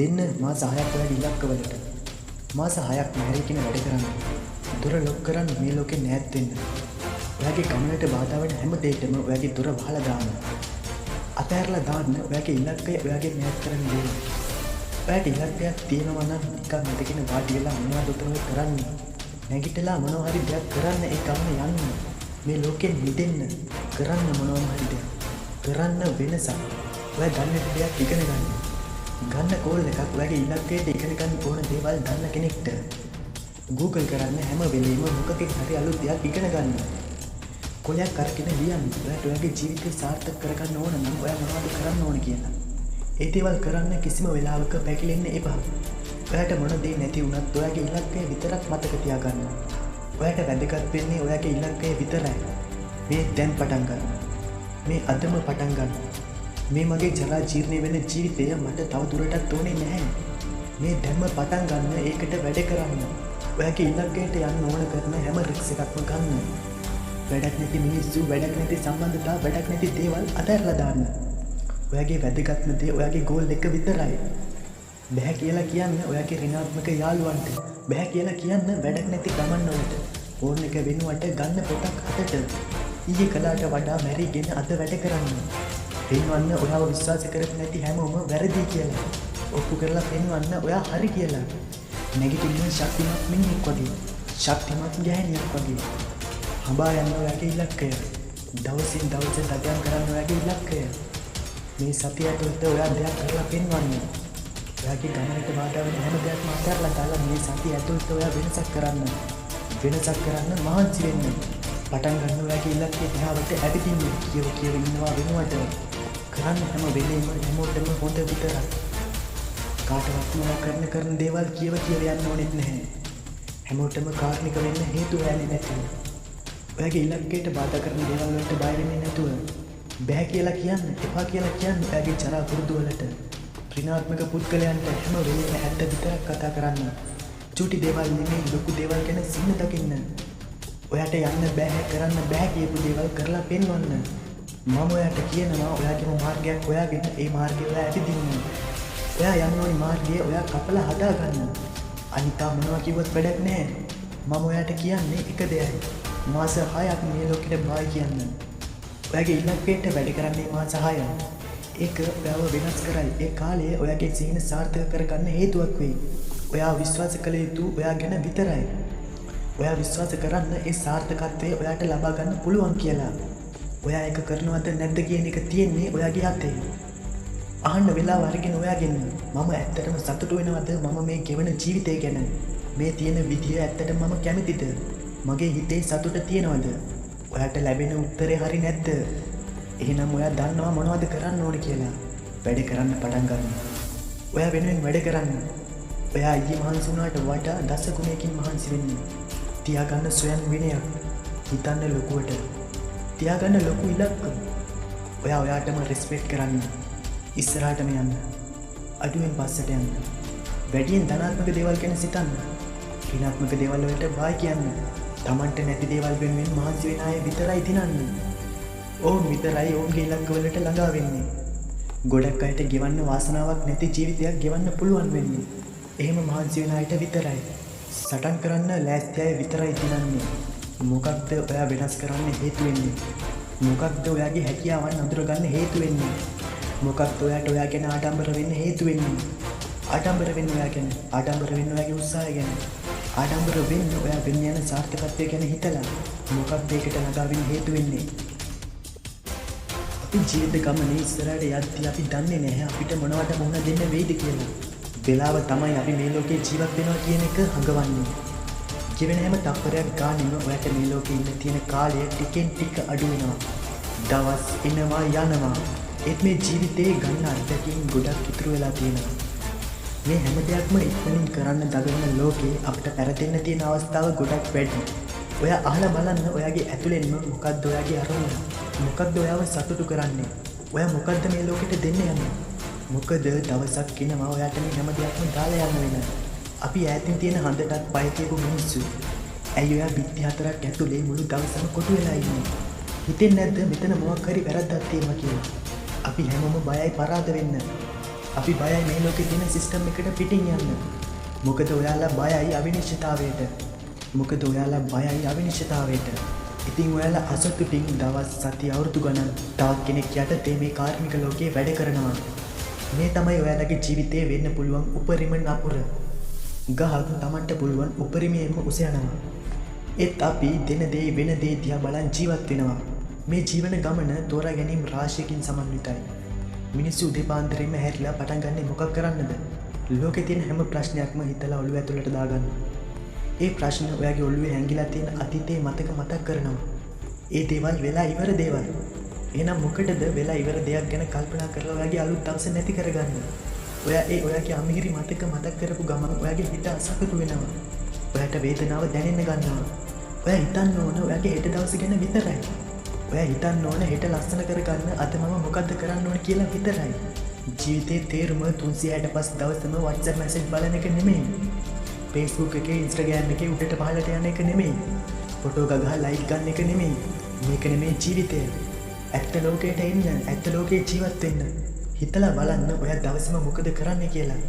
දෙන්න මාස 6ක් ඔයාගේ ඉලක්කවලට. මාස 6ක් නැහැරකින වැඩ කරන්න. දොර ලොක් කරන්න මේ ලෝකේ නැත් වෙන්න. ඔයාගේ ගමනට බාධා වෙන හැම දෙයකම ඔයාගේ දොර වහලා දාන්න. අතහැරලා දාන්න ඔයාගේ ඉලක්කය ඔයාගේ නැත් කරන්න දෙන්න. ඔයාට ඉලක්කයක් තියෙනවා නම් නිකන් හිතගෙන වාඩි වෙලා මොනවද උතන කරන්නේ? නැගිටලා මොනවා හරි දෙයක් කරන්න ඒ ගමන යන්න. මේ ලෝකෙන් මිදෙන්න කරන්න මොනවම හරි දෙයක්. කරන්න වෙනසක්. ඔයා දන්න දෙයක් ඉගෙන ගන්න. ගන්න කෝල් එකක් ඔයාගේ ඉලක්කයට ඉගෙන ගන්න ඕන දේවල් දන්න කෙනෙක්ට Google කරන්න හැම වෙලෙම මොකකින් හරි අලුත් දෙයක් ඉගෙන ගන්න. කොලයක් අරගෙන ලියන්න. ඔයාට ඔයාගේ ජීවිතය සාර්ථක කරගන්න ඕන නම් ඔයා මොනවද කරන්න ඕන කියලා. ඒ දේවල් කරන්න කිසිම වෙලාවක පැකිලෙන්න එපා. ඔයාට මොන දේ නැති වුණත් ඔයාගේ ඉලක්කය විතරක් මතක තියාගන්න. ඔයාට වැදගත් වෙන්නේ ඔයාගේ ඉලක්කය විතරයි. මේ දැන් පටන් ගන්න. මේ අදම පටන් ගන්න. මේ මගේ ජරා ජීර්ණය වෙන ජීවිතය මට තව දුරටත් ඕනේ නැහැ. මේ දැම්ම පටන් ගන්න ඒකට වැඩ කරන්න. ඔයාගේ ඉලක්කයට යන්න ඕන කරන හැම රිස්ක් එකක්ම ගන්න. වැඩක් නැති මිනිස්සු, වැඩක් නැති සම්බන්ධතා, වැඩක් නැති දේවල් අතහැරලා දාන්න. ඔයාගේ වැදගත්ම දේ ඔයාගේ ගෝල් එක විතරයි. බෑ කියලා කියන්න ඔයාගේ ඍණාත්මක යාළුවන්ට. බෑ කියලා කියන්න වැඩක් නැති ගමන් වලට. ෆෝන් එක වෙනුවට ගන්න පොතක් අතට. ඊයේ කලකට වඩා මැරිගෙන අද වැඩ කරන්න. පෙන්වන්න ඔයාව විශ්වාස කරපු නැති හැමෝම වැරදි කියලා. ඔප්පු කරලා පෙන්වන්න ඔයා හරි කියලා. නැගිටින්න ශක්තිමත් මිනිහෙක් වගේ. ශක්තිමත් ගැහණියක් වගේ. හඹා යන්න ඔයාගේ ඉලක්කය. දවසින් දවස දඩයම් කරන්න ඔයාගේ ඉලක්කය. මේ සතිය ඇතුළත ඔයා දෙයක් කරලා පෙන්වන්න. ඔයාගේ ගමනට බාධා වෙන හැම දෙයක්ම අතහැරලා දාලා මේ සතිය ඇතුළත ඔයා වෙනසක් කරන්න. වෙනසක් කරන්න මහන්සි වෙන්න. පටන් ගන්න ඔයාගේ ඉලක්කය දිහාවට ඇවිදින්න. කියව ඉන්නවා වෙනුවට කරන්න හැම වෙලේම හැමෝටම හොඳ විතරක්. කාටවත් මොනවා කරන දේවල් කියව යන්න ඕනෙත් නැහැ. හැමෝටම කාර්මික වෙන්න හේතු හොයන්නේ නැතුව. ඔයාගේ ඉලක්කයට බාධා කරන දේවල් වලට බය වෙන්නේ නැතුව. බෑ කියලා කියන්න, එපා කියලා කියන්න ඔයාගේ ජරා පුරුදු වලට. ඍණාත්මක පුද්ගලයන්ට හැම වෙලේම ඇත්ත විතරක් කතා කරන්න. චූටි දේවල් නෙමෙයි ලොකු දේවල් ගැන සිහින දකින්න. ඔයාට යන්න බෑ, කරන්න බෑ කියපු දේවල් කරලා පෙන්වන්න. මම ඔයාට කියනවා ඔයාගේම මාර්ගයක් හොයාගෙන ඒ මාර්ගය ඔයා ඇවිදින්න. ඔයා යන්න ඕනි මාර්ගය ඔයා කපලා හදාගන්න. අනිතා මොනවා කිව්වත් වැඩක් නැහැ. මම ඔයාට කියන්නේ එක දෙයයි. මාස 6ක් මේ ලෝකෙට බායි කියන්න. ඔයාගේ ඉලක්කයට වැඩ කරන්නේ මාස 6ක්. ඒක ඔයාව වෙනස් කරයි. ඒ කාලය ඔයාගේ සිහින සාර්ථක කරගන්න හේතුවක් වෙයි. ඔයා විශ්වාස කළ යුතු ඔයා ගැන විතරයි. ඔයා විශ්වාස කරන්න ඒ සාර්ථකත්වය ඔයාට ලබා ගන්න පුළුවන් කියලා. ඔයා ඒක කරනවද නැද්ද කියන එක තියෙන්නේ ඔයාගේ අතේ. අහන්න වෙලාව අරගෙන ඔයාගෙන් මම ඇත්තටම සතුටු වෙනවද මම මේ ගෙවන ජීවිතය ගැන? මේ තියෙන විදිය ඇත්තටම මම කැමතිද? මගේ හිතේ සතුට තියෙනවද? ඔයාට ලැබෙන උත්තරේ හරි නැද්ද? එහෙනම් ඔයා දන්නවා මොනවද කරන්න ඕනේ කියලා. වැඩ කරන්න පටන් ගන්න. ඔයා වෙනුවෙන් වැඩ කරන්න. ඔයා ඊයේ මහන්සි වුණාට වඩා දස ගුණයකින් මහන්සි වෙන්න. තියාගන්න ස්වයං විනයක්. හිතන්න ලොකුවට. තියාගන්න ලොකු ඉලක්ක. ඔයා ඔයාටම රෙස්පෙක්ට් කරන්න. ඉස්සරහටම යන්න. අඩුවෙන් පස්සට යන්න. වැඩියෙන් ධනාත්මක දේවල් ගැන සිතන්න. ඍණාත්මක දේවල් වලට බය කියන්න. Tamanට නැති දේවල් වෙනුවෙන් මහන්සි වෙන අය විතරයි දිනන්නේ. ඔවුන් විතරයි ඔවුන්ගේ ඉලක්ක වලට ළඟා වෙන්නේ. ගොඩක් අයට ගෙවන්න වාසනාවක් නැති ජීවිතයක් ගෙවන්න පුළුවන් වෙන්නේ. එහෙම මහන්සි වෙන අයට විතරයි. සටන් කරන්න ලෑස්ති අය විතරයි දිනන්නේ. මොකක්ද ඔයා වෙනස් කරන්න හේතු වෙන්නේ? මොකක්ද ඔයාගේ හැකියාවන් අඳුරගන්න හේතු වෙන්නේ? මොකක්ද ඔයාට ඔයා ගැන ආඩම්බර වෙන්න හේතු වෙන්නේ? ආඩම්බර වෙන්න ඔයා ගැන, ආඩම්බර වෙන්න ඔයාගේ උත්සාහය ගැන, ආඩම්බර වෙන්න ඔයා වෙන්න යන සාර්ථකත්වය ගැන හිතලා මොකක්ද ඒකට ළඟා වෙන්න හේතු වෙන්නේ? අපි ජීවිත ගමනේ ඉස්සරහට යද්දී අපි දන්නේ නැහැ අපිට මොනවට මුහුණ දෙන්න වෙයිද කියලා. වෙලාව තමයි අපි මේ ලෝකේ ජීවත් වෙනවා කියන එක හඟවන්නේ. ජීවන හැම තප්පරයක් ගානෙම ඔයාට මේ ලෝකේ ඉන්න තියෙන කාලය ටිකෙන් ටික අඩු වෙනවා. දවස් එනවා යනවා. ඒත් මේ ජීවිතේ ගන්න අත්දැකීම් ගොඩක් ඉතුරු වෙලා තියෙනවා. මේ හැම දෙයක්ම ඉක්මනින් කරන්න දඟලන ලෝකේ අපිට පැරදෙන්න තියෙන අවස්ථාව ගොඩක් වැඩි. ඔයා අහලා බලන්න ඔයාගේ ඇතුළෙන්ම මොකක්ද ඔයාගේ අරමුණ? මොකක්ද ඔයාව සතුටු කරන්නේ? ඔයා මොකක්ද මේ ලෝකෙට දෙන්න යන්නේ? මොකද දවසක් එනවා ඔයාට මේ හැම දෙයක්ම දාලා යන්න වෙන. අපි ඈතින් තියෙන හඳටත් පය කියපු මිනිස්සු. ඇයි ඔයා බිත්ති හතරක් ඇතුලේ මුළු දවසම කොටු වෙලා ඉන්නේ? හිතෙන්නේ නැද්ද මෙතන මොකක් හරි වැරද්දක් තියෙනවා කියලා? අපි හැමෝම බයයි පරාද වෙන්න. අපි බයයි මේ ලෝකේ තියෙන සිස්ටම් එකට පිටින් යන්න. මොකද ඔයාලා බයයි අවිනිශ්චිතතාවයට. මොකද ඔයාලා බයයි අවිනිශ්චිතතාවයට. ඉතින් ඔයාලා අසතුටින් දවස් සති අවුරුදු ගණන් තවත් කෙනෙක් යටතේ මේ කාර්මික ලෝකයේ වැඩ කරනවා. මේ තමයි ඔයාලගේ ජීවිතේ වෙන්න පුළුවන් උපරිම නපුර. ගහක් Tamanට පුළුවන් උපරිමයෙන්ම උස යනවා. ඒත් අපි දෙන දේ වෙන දේ දිහා බලන් ජීවත් වෙනවා. මේ ජීවන ගමන තෝරා ගැනීම රාශියකින් සමන්විතයි. මිනිස්සු උදේපාන්දරෙම හැරිලා පටන් ගන්නේ මොකක් කරන්නද? ලෝකේ තියෙන හැම ප්‍රශ්නයක්ම හිතලා ඔළුව ඇතුළට දාගන්න. ඒ ප්‍රශ්න ඔයාගේ ඔළුවේ හැංගිලා තියෙන අතීතයේ මතක කරනවා. ඒ දේවල් වෙලා ඉවර දේවල්. එහෙනම් මොකටද වෙලා ඉවර දෙයක් ගැන කල්පනා කරලා ඔයාගේ අලුත් දවස නැති කරගන්න? ඔයාගේ අමිහිරි මතක කරපු ගමන් ඔයාගේ හිත අසතුටු වෙනවා. ඔයාට වේදනාව දැනෙන්න ගන්නවා. ඔයා හිතන්න ඕන ඔයාගේ හෙට දවස ගැන විතරයි. ඔයා හිතන්න ඕන හෙට ලස්සන කරගන්න අද මම මොකද්ද කරන්න ඕන කියලා විතරයි. ජීවිතේ තේරුම 365 දවසම WhatsApp message බලන එක නෙමෙයි. Facebook එකේ Instagram එකේ උඩට පහළට යන එක නෙමෙයි. ෆොටෝ ගගහා ලයික් ගන්න එක නෙමෙයි. මේක නෙමෙයි ජීවිතය. ඇත්ත ලෝකයට එන්න, ඇත්ත ලෝකේ ජීවත් වෙන්න. හිතලා බලන්න ඔයා දවසම මොකද කරන්නේ කියලා.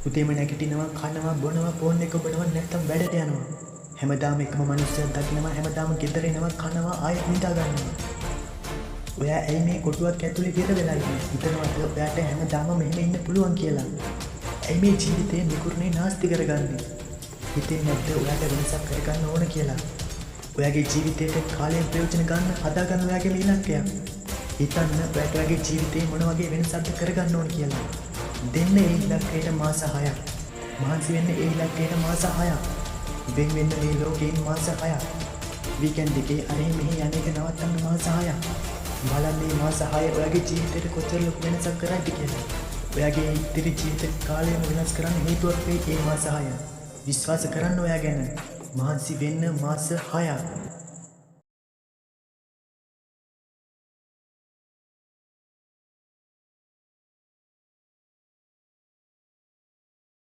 උදේම නැගිටිනවා, කනවා, බොනවා, ෆෝන් එක ඔබනවා, නැත්තම් වැඩට යනවා. හැමදාම එකම මිනිස්සුන් දකින්නවා, හැමදාම ගෙදර එනවා, කනවා, ආයෙත් නිදා ගන්නවා. ඔයා ඇයි මේ කොටුවක් ඇතුලේ විතර වෙලා ඉන්නේ? හිතනවාද ඔයාට හැමදාම මෙහෙම ඉන්න පුළුවන් කියලා? ඇයි මේ ජීවිතේ නිකුර්නේ නාස්ති කරගන්නේ? හිතෙන්නේ නැද්ද ඔයාට වෙනසක් කරගන්න ඕන කියලා? ඔයාගේ ජීවිතේට කාලයෙන් ප්‍රයෝජන ගන්න හදාගන්න ඔයාගේ ඉලක්කයක්. හිතන්න ඔයාට ඔයාගේ ජීවිතේ මොන වගේ වෙනසක්ද කරගන්න ඕන කියලා. දෙන්න ඒ ඉලක්කයට මාස 6ක්. මහන්සි වෙන්න ඒ ඉලක්කයට මාස 6ක්. වෙන වෙන්න මේ ලෝකේ මාස 6ක්. වීකෙන්ඩ් එකේ අරේ මෙහි යන්නේ නවත්තන්න මාස 6ක්. බලන්න මේ මාස 6 ඔයාගේ ජීවිතේට කොච්චර ලොකු වෙනසක් කරයිද කියලා. ඔයාගේ ඉතිරි ජීවිත කාලයම වෙනස් කරන්න හේතුවක් වෙයි මේ මාස 6. විශ්වාස කරන්න ඔයා ගැන. මහන්සි වෙන්න මාස 6ක්.